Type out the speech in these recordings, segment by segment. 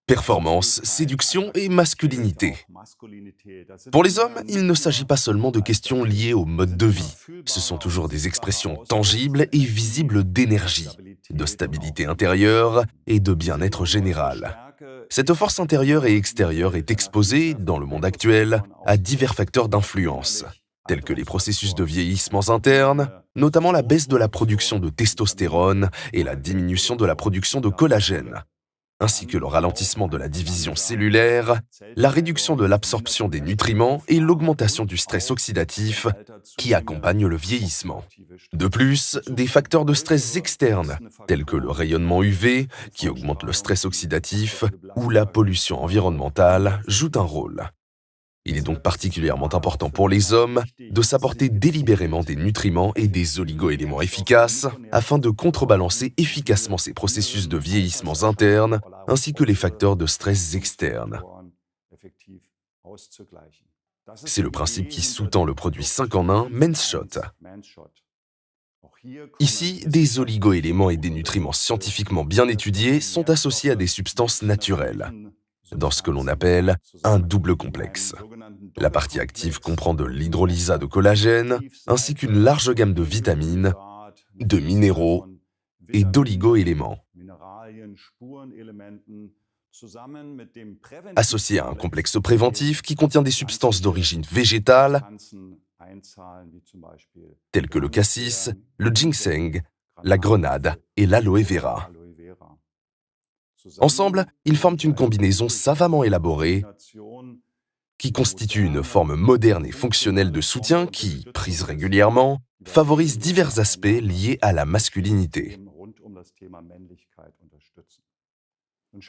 Performance, séduction et masculinité. Pour les hommes, il ne s'agit pas seulement de questions liées au mode de vie. Ce sont toujours des expressions tangibles et visibles d'énergie, de stabilité intérieure et de bien-être général. Cette force intérieure et extérieure est exposée, dans le monde actuel, à divers facteurs d'influence, tels que les processus de vieillissement internes, notamment la baisse de la production de testostérone et la diminution de la production de collagène, ainsi que le ralentissement de la division cellulaire, la réduction de l'absorption des nutriments et l'augmentation du stress oxydatif qui accompagne le vieillissement. De plus, des facteurs de stress externes, tels que le rayonnement UV, qui augmente le stress oxydatif, ou la pollution environnementale, jouent un rôle. Il est donc particulièrement important pour les hommes de s'apporter délibérément des nutriments et des oligo-éléments efficaces afin de contrebalancer efficacement ces processus de vieillissement internes ainsi que les facteurs de stress externes. C'est le principe qui sous-tend le produit 5 en 1 Men's Shot. Ici, des oligo-éléments et des nutriments scientifiquement bien étudiés sont associés à des substances naturelles, dans ce que l'on appelle un double complexe. La partie active comprend de l'hydrolysa de collagène, ainsi qu'une large gamme de vitamines, de minéraux et d'oligo-éléments. Associé à un complexe préventif qui contient des substances d'origine végétale, telles que le cassis, le ginseng, la grenade et l'aloe vera. Ensemble, ils forment une combinaison savamment élaborée qui constitue une forme moderne et fonctionnelle de soutien qui, prise régulièrement, favorise divers aspects liés à la masculinité.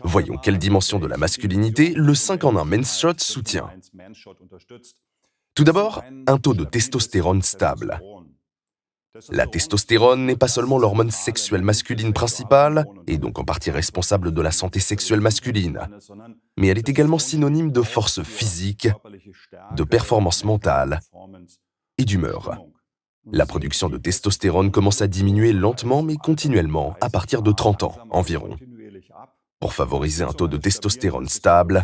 Voyons quelle dimension de la masculinité le 5 en 1 Men's Shot soutient. Tout d'abord, un taux de testostérone stable. La testostérone n'est pas seulement l'hormone sexuelle masculine principale, et donc en partie responsable de la santé sexuelle masculine, mais elle est également synonyme de force physique, de performance mentale et d'humeur. La production de testostérone commence à diminuer lentement mais continuellement à partir de 30 ans environ. Pour favoriser un taux de testostérone stable,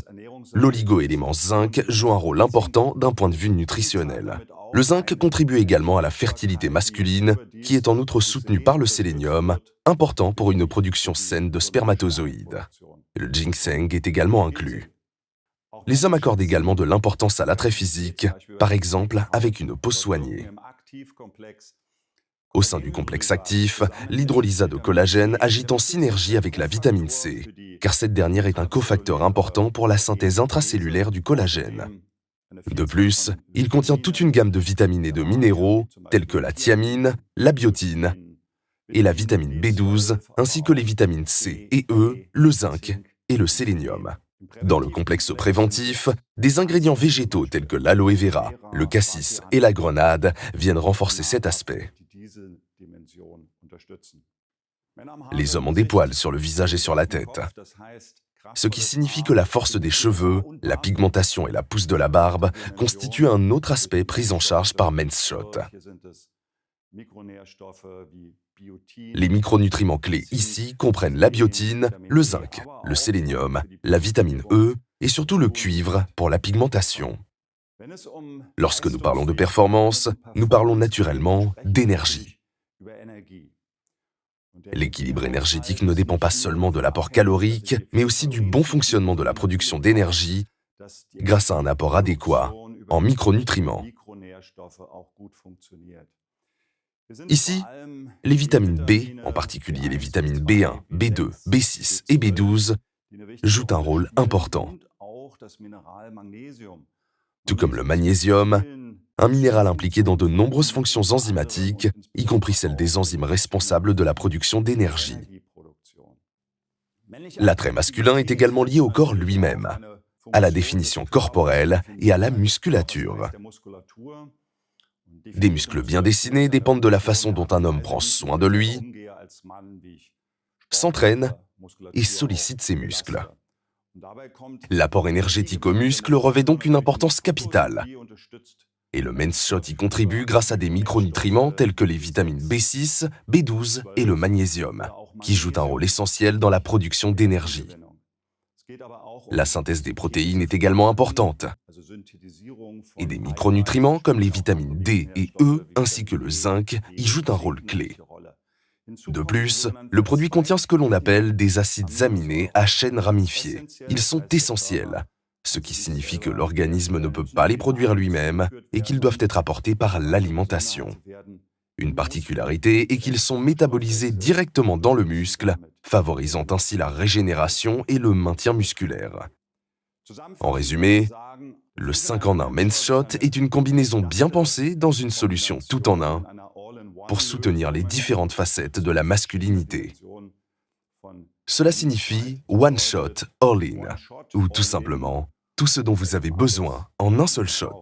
l'oligo-élément zinc joue un rôle important d'un point de vue nutritionnel. Le zinc contribue également à la fertilité masculine, qui est en outre soutenue par le sélénium, important pour une production saine de spermatozoïdes. Le ginseng est également inclus. Les hommes accordent également de l'importance à l'attrait physique, par exemple avec une peau soignée. Au sein du complexe actif, l'hydrolysa de collagène agit en synergie avec la vitamine C, car cette dernière est un cofacteur important pour la synthèse intracellulaire du collagène. De plus, il contient toute une gamme de vitamines et de minéraux, tels que la thiamine, la biotine et la vitamine B12, ainsi que les vitamines C et E, le zinc et le sélénium. Dans le complexe préventif, des ingrédients végétaux tels que l'aloe vera, le cassis et la grenade viennent renforcer cet aspect. Les hommes ont des poils sur le visage et sur la tête, ce qui signifie que la force des cheveux, la pigmentation et la pousse de la barbe constituent un autre aspect pris en charge par Men's Shot. Les micronutriments clés ici comprennent la biotine, le zinc, le sélénium, la vitamine E et surtout le cuivre pour la pigmentation. Lorsque nous parlons de performance, nous parlons naturellement d'énergie. L'équilibre énergétique ne dépend pas seulement de l'apport calorique, mais aussi du bon fonctionnement de la production d'énergie grâce à un apport adéquat en micronutriments. Ici, les vitamines B, en particulier les vitamines B1, B2, B6 et B12, jouent un rôle important. Tout comme le magnésium, un minéral impliqué dans de nombreuses fonctions enzymatiques, y compris celles des enzymes responsables de la production d'énergie. L'attrait masculin est également lié au corps lui-même, à la définition corporelle et à la musculature. Des muscles bien dessinés dépendent de la façon dont un homme prend soin de lui, s'entraîne et sollicite ses muscles. L'apport énergétique aux muscles revêt donc une importance capitale. Et le Men's Shot y contribue grâce à des micronutriments tels que les vitamines B6, B12 et le magnésium, qui jouent un rôle essentiel dans la production d'énergie. La synthèse des protéines est également importante, et des micronutriments comme les vitamines D et E ainsi que le zinc y jouent un rôle clé. De plus, le produit contient ce que l'on appelle des acides aminés à chaîne ramifiée. Ils sont essentiels, ce qui signifie que l'organisme ne peut pas les produire lui-même et qu'ils doivent être apportés par l'alimentation. Une particularité est qu'ils sont métabolisés directement dans le muscle, favorisant ainsi la régénération et le maintien musculaire. En résumé, le 5 en 1 Men's Shot est une combinaison bien pensée dans une solution tout en un pour soutenir les différentes facettes de la masculinité. Cela signifie One Shot All In, ou tout simplement tout ce dont vous avez besoin en un seul shot.